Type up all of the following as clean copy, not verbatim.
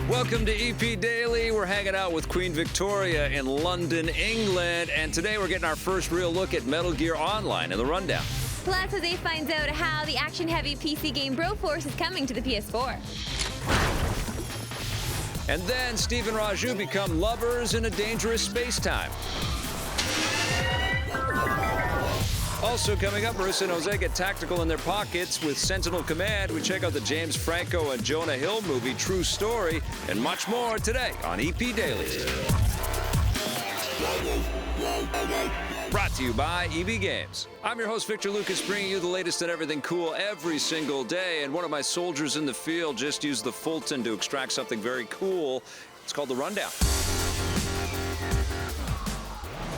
Welcome to EP Daily. We're hanging out with Queen Victoria in London, England, and today we're getting our first real look at Metal Gear Online in the rundown. Plus, Jose finds out how the action-heavy PC game Broforce is coming to the PS4. And then Steve and Raju become lovers in a dangerous space-time. Also coming up, Marissa and Jose get tactical in their pockets with Sentinel Command. We check out the James Franco and Jonah Hill movie, True Story, and much more today on EP Daily. Brought to you by EB Games. I'm your host, Victor Lucas, bringing you the latest and everything cool every single day. And one of my soldiers in the field just used the Fulton to extract something very cool. It's called the Rundown.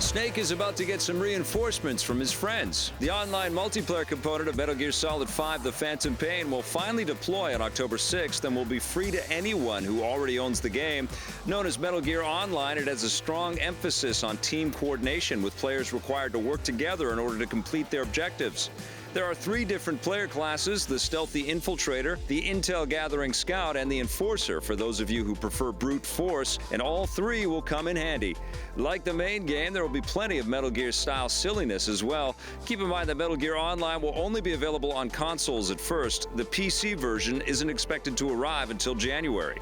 Snake is about to get some reinforcements from his friends. The online multiplayer component of Metal Gear Solid 5: The Phantom Pain will finally deploy on October 6th and will be free to anyone who already owns the game. Known as Metal Gear Online, it has a strong emphasis on team coordination, with players required to work together in order to complete their objectives. There are 3 different player classes: the Stealthy Infiltrator, the Intel Gathering Scout, and the Enforcer, for those of you who prefer brute force, and all 3 will come in handy. Like the main game, there will be plenty of Metal Gear-style silliness as well. Keep in mind that Metal Gear Online will only be available on consoles at first. The PC version isn't expected to arrive until January.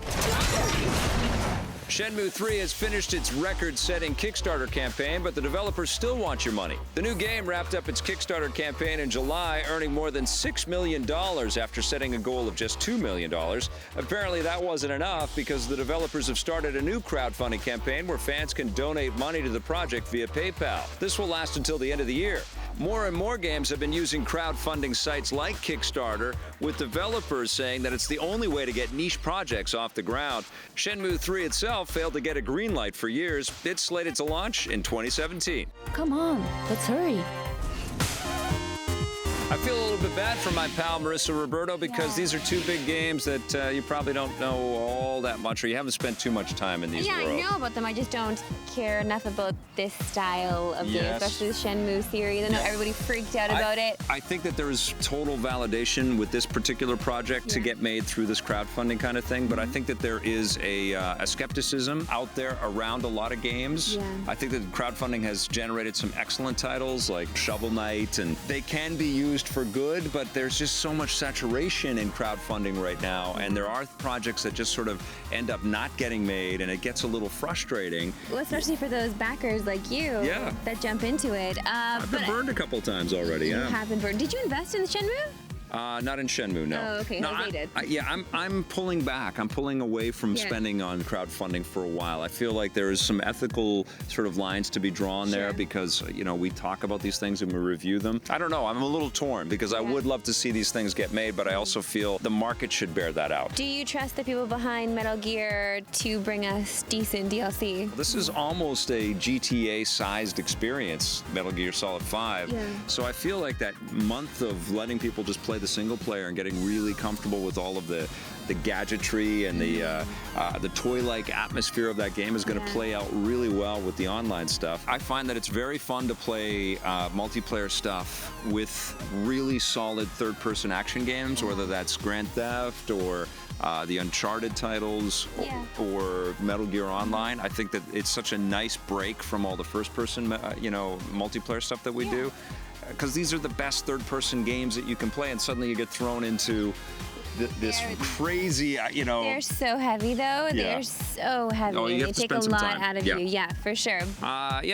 Shenmue 3 has finished its record-setting Kickstarter campaign, but the developers still want your money. The new game wrapped up its Kickstarter campaign in July, earning more than $6 million after setting a goal of just $2 million. Apparently that wasn't enough, because the developers have started a new crowdfunding campaign where fans can donate money to the project via PayPal. This will last until the end of the year. More and more games have been using crowdfunding sites like Kickstarter, with developers saying that it's the only way to get niche projects off the ground. Shenmue 3 itself failed to get a green light for years. It's slated to launch in 2017. Come on, let's hurry. I feel a little bit bad for my pal Marissa Roberto, because these are 2 big games that you probably don't know all that much, or you haven't spent too much time in these worlds. I know about them. I just don't care enough about this style of game, especially the Shenmue series. I know everybody freaked out about it. I think that there is total validation with this particular project to get made through this crowdfunding kind of thing, but I think that there is a skepticism out there around a lot of games. I think that crowdfunding has generated some excellent titles like Shovel Knight, and they can be used for good, but there's just so much saturation in crowdfunding right now, and there are projects that just sort of end up not getting made, and it gets a little frustrating. Well, especially for those backers like you that jump into it. I've been burned a couple times already. You have been burned. Did you invest in the Shenmue? Not in Shenmue, no. Oh, okay. No, Jose did. I'm pulling back. I'm pulling away from spending on crowdfunding for a while. I feel like there is some ethical sort of lines to be drawn there, because, you know, we talk about these things and we review them. I don't know. I'm a little torn, because I would love to see these things get made, but I also feel the market should bear that out. Do you trust the people behind Metal Gear to bring us decent DLC? This is almost a GTA-sized experience, Metal Gear Solid 5. So I feel like that month of letting people just play the single player and getting really comfortable with all of the gadgetry and the toy-like atmosphere of that game is going to play out really well with the online stuff. I find that it's very fun to play multiplayer stuff with really solid third-person action games, whether that's Grand Theft or the Uncharted titles or Metal Gear Online. I think that it's such a nice break from all the first-person, multiplayer stuff that we do. Because these are the best third-person games that you can play, and suddenly you get thrown into this crazy, They're so heavy, though. They're so heavy. Oh, you have they to take spend a some lot time. out of you. Yeah, for sure.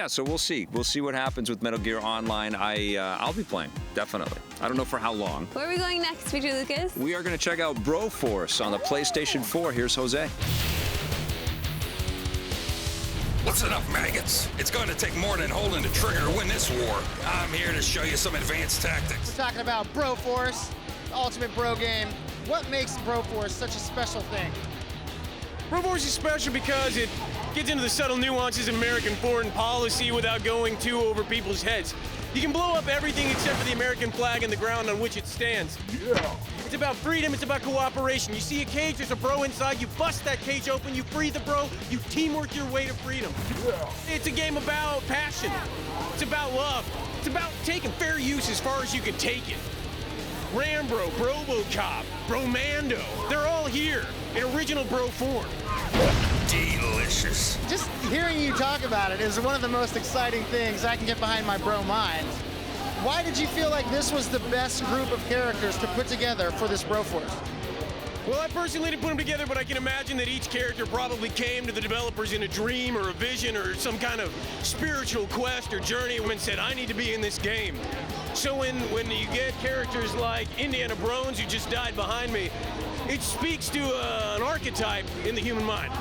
So we'll see. We'll see what happens with Metal Gear Online. I'll be playing, definitely. I don't know for how long. Where are we going next, Victor Lucas? We are going to check out Broforce on the PlayStation 4. Here's Jose. What's enough maggots? It's going to take more than holding the trigger to win this war. I'm here to show you some advanced tactics. We're talking about Broforce, the ultimate bro game. What makes Broforce such a special thing? Broforce is special because it gets into the subtle nuances of American foreign policy without going too over people's heads. You can blow up everything except for the American flag and the ground on which it stands. It's about freedom, it's about cooperation. You see a cage, there's a bro inside, you bust that cage open, you free the bro, you teamwork your way to freedom. It's a game about passion. It's about love. It's about taking fair use as far as you can take it. Rambro, Brobocop, Bromando. They're all here in original bro form. Delicious. Just hearing you talk about it is one of the most exciting things I can get behind my bro mind. Why did you feel like this was the best group of characters to put together for this Broforce? Well, I personally didn't put them together, but I can imagine that each character probably came to the developers in a dream or a vision or some kind of spiritual quest or journey and said, I need to be in this game. So when you get characters like Indiana Brones, who just died behind me, it speaks to an archetype in the human mind.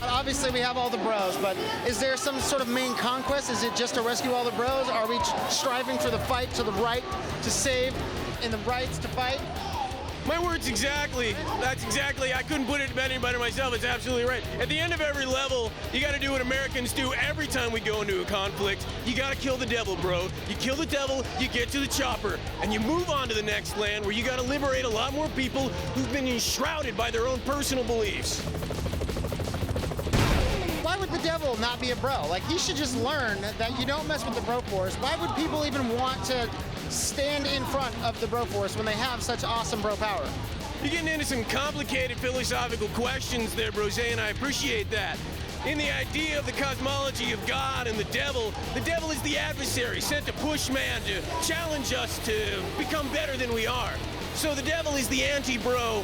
Obviously, we have all the bros, but is there some sort of main conquest? Is it just to rescue all the bros? Are we striving for the fight to the right to save and the rights to fight? My words exactly. That's exactly. I couldn't put it any better myself. It's absolutely right. At the end of every level, you got to do what Americans do every time we go into a conflict. You got to kill the devil, bro. You kill the devil, you get to the chopper, and you move on to the next land where you got to liberate a lot more people who've been enshrouded by their own personal beliefs. Why would the devil not be a bro? Like, he should just learn that you don't mess with the Broforce. Why would people even want to stand in front of the Broforce when they have such awesome bro power? You're getting into some complicated philosophical questions there, Brose, and I appreciate that. In the idea of the cosmology of God and the devil is the adversary sent to push man, to challenge us to become better than we are. So the devil is the anti-bro,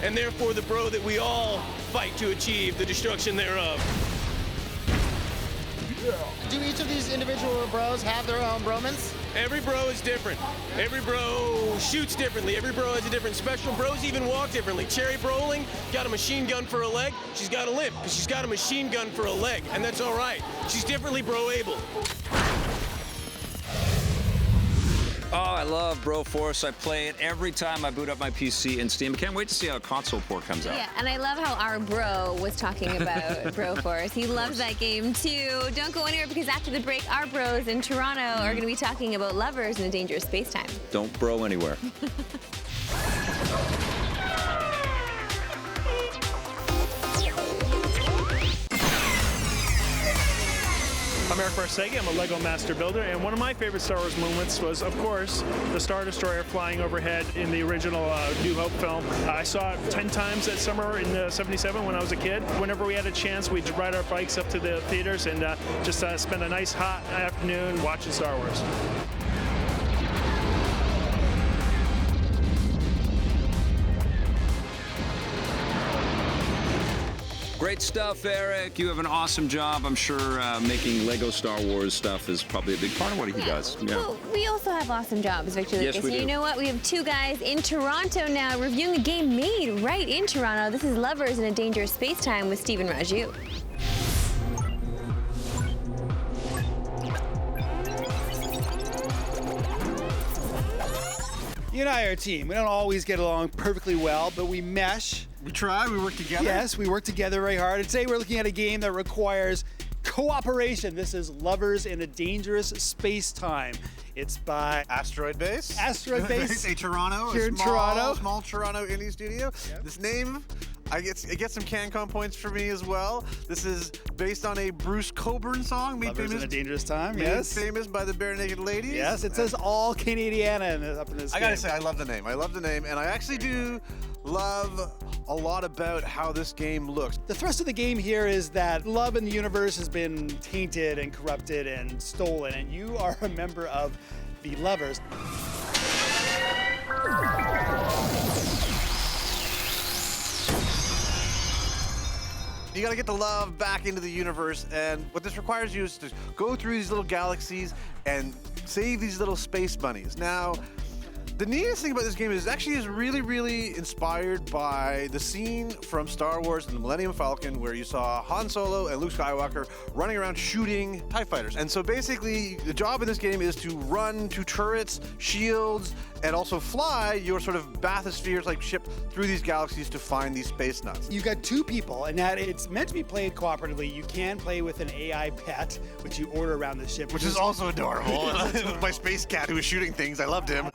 and therefore the bro that we all fight to achieve the destruction thereof. Do each of these individual bros have their own bromance? Every bro is different. Every bro shoots differently. Every bro has a different special. Bros even walk differently. Cherry Broling got a machine gun for a leg. She's got a limp because she's got a machine gun for a leg, and that's all right. She's differently bro-able. Oh, I love Broforce. I play it every time I boot up my PC in Steam. I can't wait to see how a console port comes out. Yeah, and I love how our bro was talking about Broforce. He loves that game too. Don't go anywhere because after the break, our bros in Toronto are going to be talking about lovers in a dangerous space-time. Don't bro anywhere. I'm Eric Barsegi. I'm a Lego master builder, and one of my favorite Star Wars moments was, of course, the Star Destroyer flying overhead in the original New Hope film. I saw it 10 times that summer in '77 when I was a kid. Whenever we had a chance, we'd ride our bikes up to the theaters and just spend a nice hot afternoon watching Star Wars. Great stuff, Eric. You have an awesome job. I'm sure making Lego Star Wars stuff is probably a big part of what he does. Yeah. Well, we also have awesome jobs, Victor Lucas. Yes, we do. You know what? We have two guys in Toronto now reviewing a game made right in Toronto. This is Lovers in a Dangerous Space-Time with Stephen Raju. You and I are a team. We don't always get along perfectly well, but we mesh. We try, we work together. Yes, we work together very hard. And today we're looking at a game that requires cooperation. This is Lovers in a Dangerous Space-Time. It's by Asteroid Base. Asteroid Base. a Toronto. Here in Toronto. Small Toronto indie studio. Yep. This name, it gets some CanCon points for me as well. This is based on a Bruce Cockburn song. Lovers in a Dangerous Time, made yes. famous by the Bare Naked Ladies. Yes, it says all Canadiana up in this I game. gotta say, I love the name. And I actually do love a lot about how this game looks. The thrust of the game here is that love in the universe has been tainted and corrupted and stolen, and you are a member of the Lovers. You gotta get the love back into the universe, and what this requires you is to go through these little galaxies and save these little space bunnies. Now, the neatest thing about this game is it actually is really, really inspired by the scene from Star Wars and the Millennium Falcon where you saw Han Solo and Luke Skywalker running around shooting TIE fighters. And so basically, the job in this game is to run to turrets, shields, and also fly your sort of bathysphere-like ship through these galaxies to find these space nuts. You've got two people, and that it's meant to be played cooperatively. You can play with an AI pet, which you order around the ship. Which is also adorable. My space cat who was shooting things, I loved him.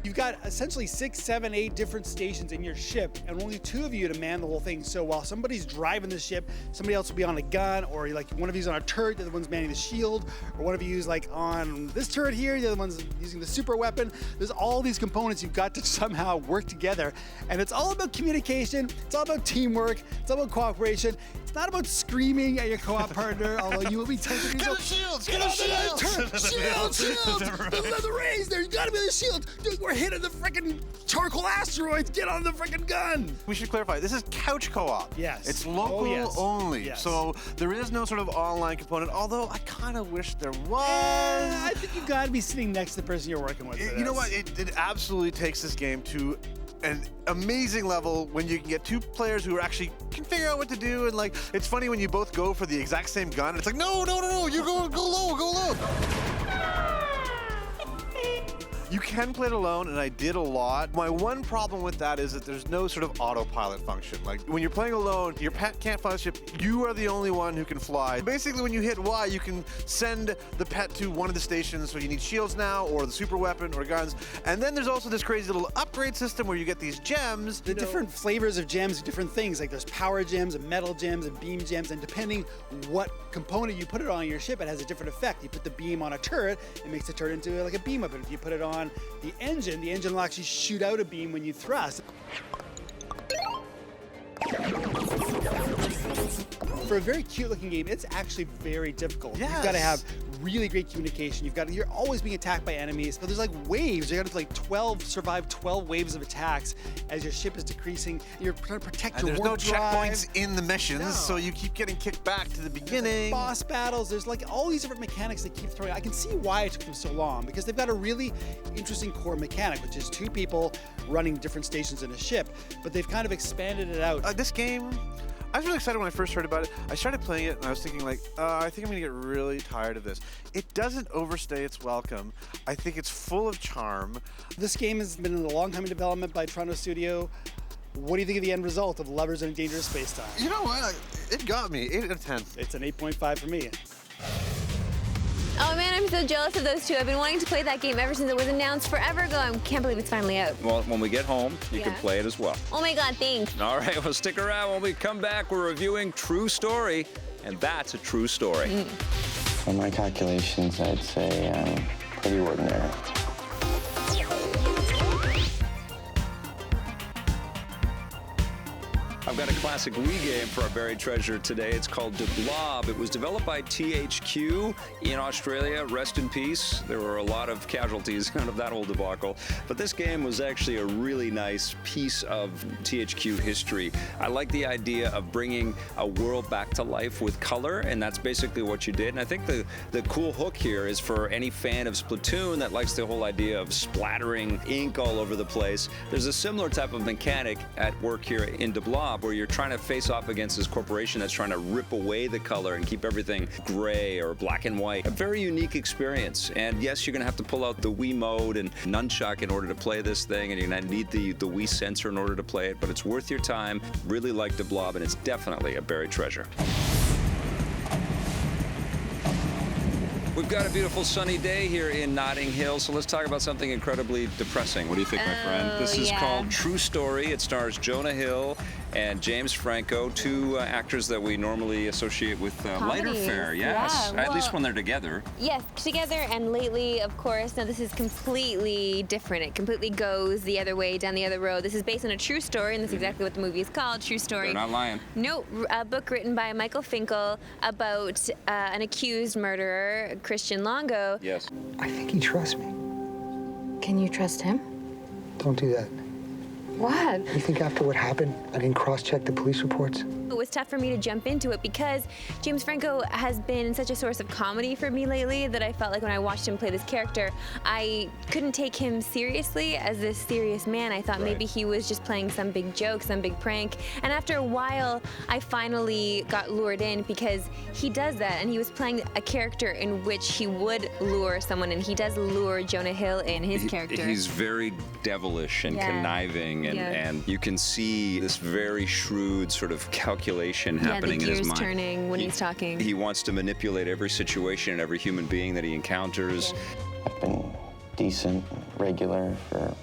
You've got essentially 6, 7, 8 different stations in your ship, and only 2 of you to man the whole thing. So while somebody's driving the ship, somebody else will be on a gun, or like one of you's on a turret, the other one's manning the shield, or one of you's like on this turret here, the other one's using the super weapon. There's all these components you've got to somehow work together, and it's all about communication, it's all about teamwork, it's all about cooperation. It's not about screaming at your co-op partner, although you will be tempted to Get go, the shields! "Get Get the on the shields!" turret! Shields! The raise there! You gotta be the shield! Dude, we're hitting the freaking charcoal asteroids! Get on the freaking gun! We should clarify, this is couch co-op. Yes. It's local yes. only. Yes. So there is no sort of online component, although I kind of wish there was. I think you gotta be sitting next to the person you're working with. You know what? It absolutely takes this game to an amazing level when you can get 2 players who actually can figure out what to do, and like it's funny when you both go for the exact same gun. It's like no, you go low. You can play it alone, and I did a lot. My one problem with that is that there's no sort of autopilot function. Like, when you're playing alone, your pet can't fly the ship, you are the only one who can fly. Basically, when you hit Y, you can send the pet to one of the stations, so you need shields now, or the super weapon, or guns. And then there's also this crazy little upgrade system where you get these gems. The different flavors of gems do different things. Like there's power gems and metal gems and beam gems, and depending what component you put it on your ship, it has a different effect. You put the beam on a turret, it makes the turret into like a beam weapon. If you put it on the engine will actually shoot out a beam when you thrust. For a very cute looking game, it's actually very difficult. Yes. You've got to have really great communication. You're always being attacked by enemies. So there's like waves. You got to survive 12 waves of attacks as your ship is decreasing. You're trying to protect And your there's no warp drive. checkpoints in the missions, so you keep getting kicked back to the beginning. Boss battles, there's like all these different mechanics they keep throwing. I can see why it took them so long, because they've got a really interesting core mechanic, which is 2 people running different stations in a ship, but they've kind of expanded it out. This game, I was really excited when I first heard about it. I started playing it and I was thinking like, I think I'm gonna get really tired of this. It doesn't overstay its welcome. I think it's full of charm. This game has been in a long time in development by Toronto Studio. What do you think of the end result of Lovers in a Dangerous Space Time? You know what? It got me, 8 out of 10. It's an 8.5 for me. Oh man, I'm so jealous of those 2. I've been wanting to play that game ever since it was announced forever ago. I can't believe it's finally out. Well, when we get home, you can play it as well. Oh my god, thanks. All right, well, stick around. When we come back, we're reviewing True Story, and that's a true story. From my calculations, I'd say pretty ordinary. I've got a classic Wii game for our buried treasure today. It's called Blob. It was developed by THQ in Australia. Rest in peace. There were a lot of casualties out of that whole debacle. But this game was actually a really nice piece of THQ history. I like the idea of bringing a world back to life with color, and that's basically what you did. And I think the cool hook here is for any fan of Splatoon that likes the whole idea of splattering ink all over the place. There's a similar type of mechanic at work here in Blob, where you're trying to face off against this corporation that's trying to rip away the color and keep everything gray or black and white. A very unique experience. And yes, you're going to have to pull out the Wii mode and nunchuck in order to play this thing, and you're going to need the Wii sensor in order to play it, but it's worth your time. Really like the Blob, and it's definitely a buried treasure. We've got a beautiful sunny day here in Notting Hill, so let's talk about something incredibly depressing. What do you think, my friend? This is called True Story. It stars Jonah Hill and James Franco, 2 actors that we normally associate with lighter fare. Yes, Yeah, at least when they're together. Yes, together, and lately, of course, now this is completely different. It completely goes the other way, down the other road. This is based on a true story, and that's exactly what the movie is called, True Story. They're not lying. No, a book written by Michael Finkel about an accused murderer, Christian Longo. Yes. I think he trusts me. Can you trust him? Don't do that. What? You think after what happened, I didn't cross-check the police reports? It was tough for me to jump into it because James Franco has been such a source of comedy for me lately that I felt like when I watched him play this character, I couldn't take him seriously as this serious man. I thought maybe he was just playing some big joke, some big prank. And after a while, I finally got lured in because he does that, and he was playing a character in which he would lure someone, and he does lure Jonah Hill in his character. He's very devilish and conniving, and you can see this very shrewd sort of calculation happening in his mind. The gears turning when he's talking. He wants to manipulate every situation and every human being that he encounters. I've been decent, regular for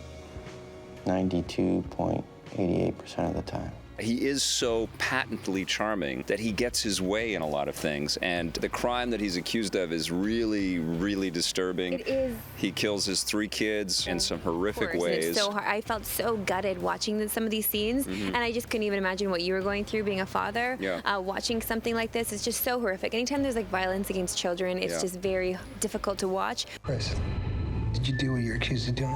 92.88% of the time. He is so patently charming that he gets his way in a lot of things, and the crime that he's accused of is really, really disturbing. It is. He kills his 3 kids in some horrific ways. It's so hard. I felt so gutted watching some of these scenes, and I just couldn't even imagine what you were going through being a father. Yeah. Watching something like this is just so horrific. Anytime there's like violence against children, it's just very difficult to watch. Chris, did you do what you're accused of doing?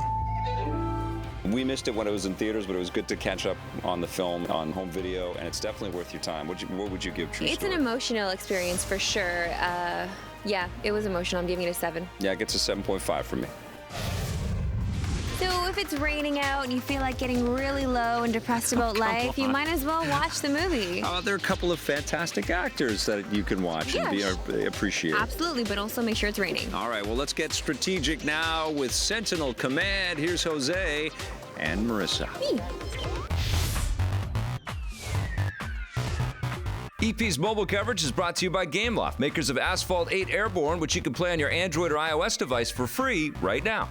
We missed it when it was in theaters, but it was good to catch up on the film, on home video, and it's definitely worth your time. What would you give True It's Story? an emotional experience for sure. Yeah, it was emotional. I'm giving it a 7. Yeah, it gets a 7.5 from me. So if it's raining out and you feel like getting really low and depressed about life, you might as well watch the movie. There are a couple of fantastic actors that you can watch and be appreciated. Absolutely, but also make sure it's raining. All right, well, let's get strategic now with Sentinel Command. Here's Jose and Marissa. Me. EP's mobile coverage is brought to you by Gameloft, makers of Asphalt 8 Airborne, which you can play on your Android or iOS device for free right now.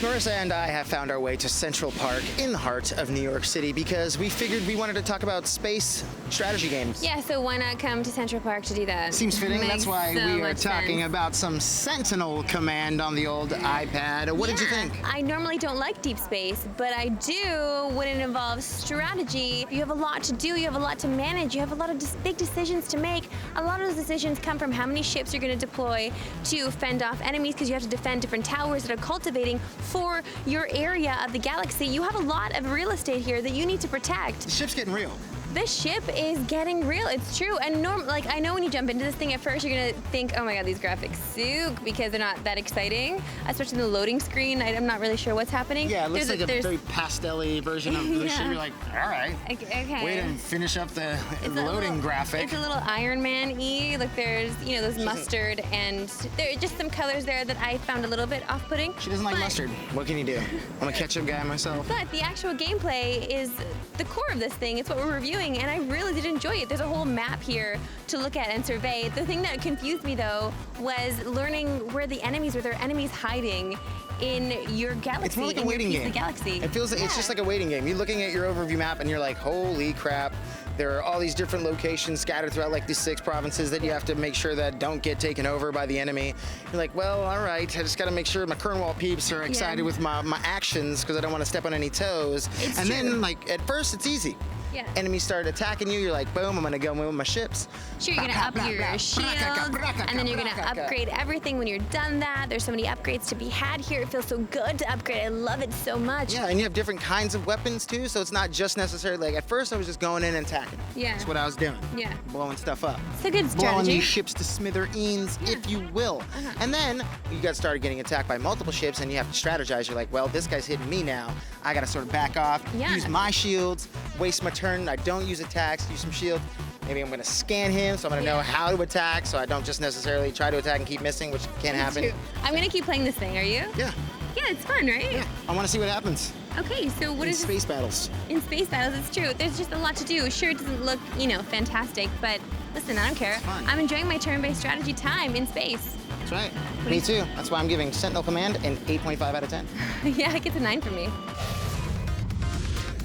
Marissa and I have found our way to Central Park in the heart of New York City because we figured we wanted to talk about space strategy games. Yeah, so why not come to Central Park to do that? Seems fitting. Makes That's why so we are much talking sense. about some Sentinel Command on the old iPad. What did you think? I normally don't like deep space, but I do when it involves strategy. You have a lot to do, you have a lot to manage, you have a lot of big decisions to make. A lot of those decisions come from how many ships you're going to deploy to fend off enemies, because you have to defend different towers that are cultivating for your area of the galaxy. You have a lot of real estate here that you need to protect. The ship's getting real. This ship is getting real. It's true. And I know when you jump into this thing at first, you're gonna think, oh my god, these graphics suck, because they're not that exciting, especially in the loading screen. I'm not really sure what's happening. Yeah, it looks like a very pastel-y version of the ship. You're like, all right. Okay. Way to finish up the loading graphic. It's a little Iron Man-y. Like there's, those mustard, and there are just some colors there that I found a little bit off-putting. She doesn't like mustard. What can you do? I'm a ketchup guy myself. But the actual gameplay is the core of this thing. It's what we're reviewing, and I really did enjoy it. There's a whole map here to look at and survey. The thing that confused me, though, was learning where the enemies were. There are enemies hiding in your galaxy. It's more like a waiting game. The galaxy. It feels like it's just like a waiting game. You're looking at your overview map and you're like, holy crap. There are all these different locations scattered throughout like these 6 provinces that you have to make sure that don't get taken over by the enemy. You're like, well, all right, I just got to make sure my Cornwall peeps are excited with my actions because I don't want to step on any toes. Then, like, at first it's easy. Yeah. Enemies start attacking you, you're like, boom, I'm gonna go in with my ships. Sure, you're gonna up your shield, and then you're gonna upgrade everything when you're done that. There's so many upgrades to be had here. It feels so good to upgrade. I love it so much. Yeah, and you have different kinds of weapons too, so it's not just necessarily like, at first I was just going in and attacking. Yeah. That's what I was doing. Yeah. Blowing stuff up. It's a good Blowing strategy. these ships to smithereens, if you will. And then you got started getting attacked by multiple ships and you have to strategize. You're like, well, this guy's hitting me now. I gotta sort of back off, use my shields, waste my turn. I don't use attacks, use some shield. Maybe I'm gonna scan him, so I'm gonna know how to attack, so I don't just necessarily try to attack and keep missing, which can't happen. True. I'm gonna keep playing this thing, are you? Yeah. Yeah, it's fun, right? Yeah. I wanna see what happens. Okay, so what in is space battles? In space battles, it's true. There's just a lot to do. Sure, it doesn't look, fantastic, but listen, I don't care. I'm enjoying my turn-based strategy time in space. That's right. Me too. That's why I'm giving Sentinel Command an 8.5 out of 10. Yeah, it gets a 9 from me.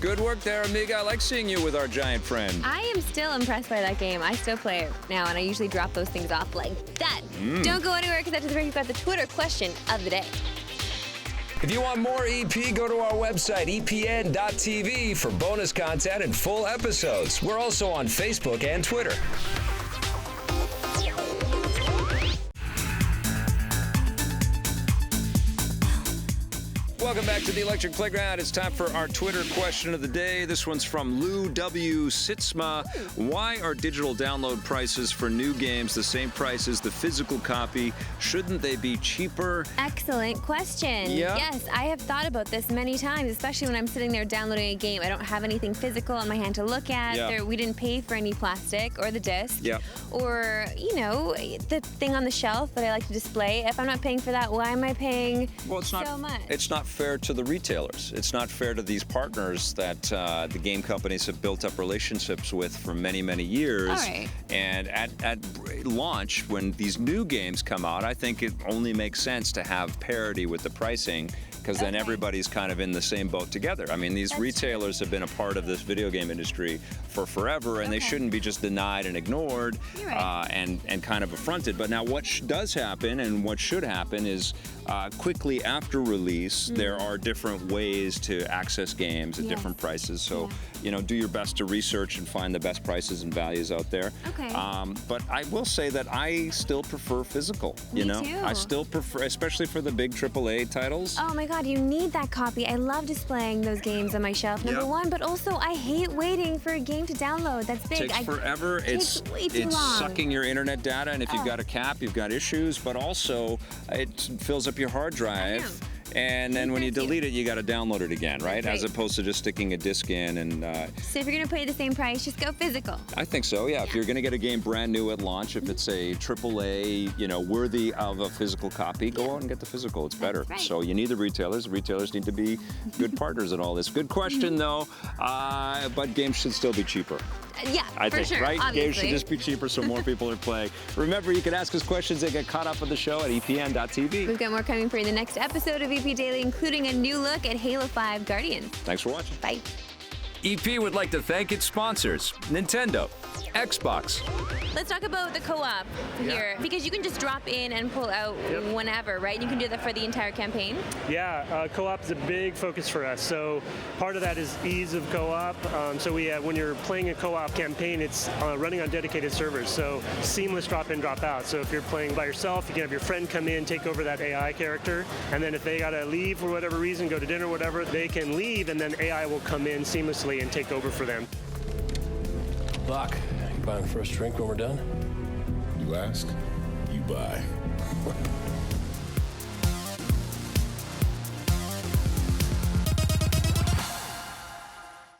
Good work there, amiga. I like seeing you with our giant friend. I am still impressed by that game. I still play it now, and I usually drop those things off like that. Don't go anywhere, because after the break, we've got the Twitter question of the day. If you want more EP, go to our website, epn.tv, for bonus content and full episodes. We're also on Facebook and Twitter. Welcome back to the Electric Playground. It's time for our Twitter question of the day. This one's from Lou W. Sitzma. Why are digital download prices for new games the same price as the physical copy? Shouldn't they be cheaper? Excellent question. Yeah. Yes, I have thought about this many times, especially when I'm sitting there downloading a game. I don't have anything physical on my hand to look at. Yeah. We didn't pay for any plastic or the disc. Yeah. Or, the thing on the shelf that I like to display. If I'm not paying for that, why am I paying so much? It's not fair to the retailers. It's not fair to these partners that the game companies have built up relationships with for many, many years. All right. And at launch, when these new games come out, I think it only makes sense to have parity with the pricing, because then everybody's kind of in the same boat together. I mean, these retailers have been a part of this video game industry for forever, and they shouldn't be just denied and ignored and kind of affronted. But now what does happen and what should happen is quickly after release, there are different ways to access games at different prices. So, you know, do your best to research and find the best prices and values out there. Okay. But I will say that I still prefer physical. You know, too. I still prefer, especially for the big AAA titles. Oh my God, you need that copy. I love displaying those games on my shelf, number one, but also I hate waiting for a game to download. That's big. It takes forever. Takes way too long. Sucking your internet data, and if you've got a cap, you've got issues, but also it fills up your hard drive. And then when you delete it, you got to download it again, right? As opposed to just sticking a disc in. And so if you're going to pay the same price, just go physical. I think so, yeah. If you're going to get a game brand new at launch, if it's a AAA, you know, worthy of a physical copy, go out and get the physical. It's better. Right. So you need the retailers. The retailers need to be good partners in all this. Good question, though. But games should still be cheaper. Yeah, I for think, sure, right? obviously. Games should just be cheaper so more people are playing. Remember, you can ask us questions and get caught up on the show at epn.tv. We've got more coming for you in the next episode of EP Daily, including a new look at Halo 5 Guardians. Thanks for watching. Bye. EP would like to thank its sponsors, Nintendo, Xbox. Let's talk about the co-op here, because you can just drop in and pull out whenever, right? You can do that for the entire campaign. Yeah, co-op is a big focus for us. So part of that is ease of co-op. So when you're playing a co-op campaign, it's running on dedicated servers. So seamless drop in, drop out. So if you're playing by yourself, you can have your friend come in, take over that AI character, and then if they gotta leave for whatever reason, go to dinner, whatever, they can leave, and then AI will come in seamlessly and take over for them. Doc, you buying the first drink when we're done? You ask, you buy.